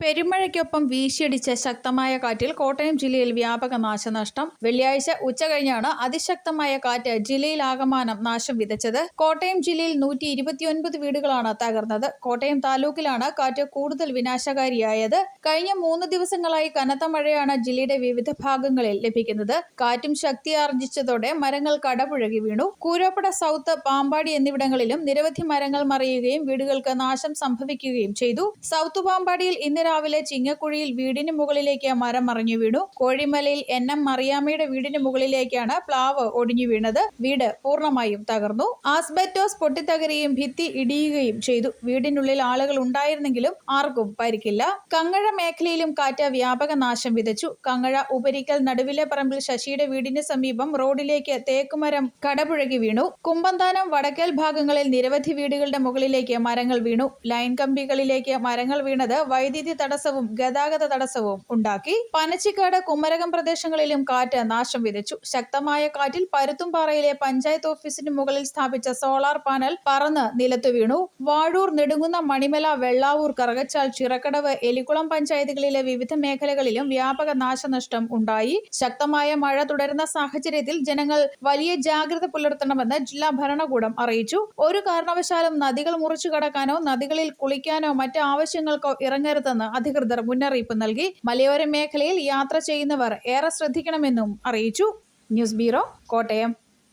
പെരുമഴയ്ക്കൊപ്പം വീശിയടിച്ച ശക്തമായ കാറ്റിൽ കോട്ടയം ജില്ലയിൽ വ്യാപക നാശനഷ്ടം. വെള്ളിയാഴ്ച ഉച്ചകഴിഞ്ഞാണ് അതിശക്തമായ കാറ്റ് ജില്ലയിലാകമാനം നാശം വിതച്ചത്. കോട്ടയം ജില്ലയിൽ 129 വീടുകളാണ് തകർന്നത്. കോട്ടയം താലൂക്കിലാണ് കാറ്റ് കൂടുതൽ വിനാശകാരിയായത്. കഴിഞ്ഞ 3 ദിവസങ്ങളായി കനത്ത മഴയാണ് ജില്ലയുടെ വിവിധ ഭാഗങ്ങളിൽ ലഭിക്കുന്നത്. കാറ്റും ശക്തിയാർജിച്ചതോടെ മരങ്ങൾ കടപുഴകി വീണു. കൂരോപ്പട സൗത്ത്, പാമ്പാടി എന്നിവിടങ്ങളിലും നിരവധി മരങ്ങൾ മറിയുകയും വീടുകൾക്ക് നാശം സംഭവിക്കുകയും ചെയ്തു. സൗത്ത് പാമ്പാടിയിൽ ഇന്ന് രാവിലെ ചിങ്ങക്കുഴിയിൽ വീടിന് മുകളിലേക്ക് മരം മറിഞ്ഞു വീണു. കോഴിമലയിൽ NM മറിയാമ്മയുടെ വീടിന് മുകളിലേക്കാണ് പ്ലാവ് ഒടിഞ്ഞു വീണത്. വീട് പൂർണ്ണമായും തകർന്നു. ആസ്ബറ്റോസ് പൊട്ടിത്തകരുകയും ഭിത്തി ഇടിയുകയും ചെയ്തു. വീടിനുള്ളിൽ ആളുകൾ ഉണ്ടായിരുന്നെങ്കിലും ആർക്കും പരിക്കില്ല. കങ്ങഴ മേഖലയിലും കാറ്റ് വ്യാപക നാശം വിതച്ചു. കങ്ങഴ ഉപരിക്കൽ നടുവിലെ പറമ്പിൽ ശശിയുടെ വീടിന് സമീപം റോഡിലേക്ക് തേക്കുമരം കടപുഴകി വീണു. കുമ്പന്താനം വടക്കേൽ ഭാഗങ്ങളിൽ നിരവധി വീടുകളുടെ മുകളിലേക്ക് മരങ്ങൾ വീണു. ലൈൻ കമ്പികളിലേക്ക് മരങ്ങൾ വീണത് വൈദ്യുതി തടസ്സവും ഗതാഗത തടസ്സവും ഉണ്ടാക്കി. പനച്ചിക്കാട്, കുമരകം പ്രദേശങ്ങളിലും കാറ്റ് നാശം വിതച്ചു. ശക്തമായ കാറ്റിൽ പരുത്തുംപാറയിലെ പഞ്ചായത്ത് ഓഫീസിന് മുകളിൽ സ്ഥാപിച്ച സോളാർ പാനൽ പറന്ന് നിലത്തു വീണു. വാഴൂർ, നെടുങ്കുന്നം, മണിമല, വെള്ളാവൂർ, കറുകച്ചാൽ, ചിറക്കടവ്, എലിക്കുളം പഞ്ചായത്തുകളിലെ വിവിധ മേഖലകളിലും വ്യാപക നാശനഷ്ടം ഉണ്ടായി. ശക്തമായ മഴ തുടരുന്ന സാഹചര്യത്തിൽ ജനങ്ങൾ വലിയ ജാഗ്രത പുലർത്തണമെന്ന് ജില്ലാ ഭരണകൂടം അറിയിച്ചു. ഒരു കാരണവശാലും നദികൾ മുറിച്ചു കടക്കാനോ നദികളിൽ കുളിക്കാനോ മറ്റ് ആവശ്യങ്ങൾക്കോ ഇറങ്ങരുതെന്ന് അധികൃതർ മുന്നറിയിപ്പ് നൽകി. മലയോര മേഖലയിൽ യാത്ര ചെയ്യുന്നവർ ഏറെ ശ്രദ്ധിക്കണമെന്നും അറിയിച്ചു. News bureau, Kottayam.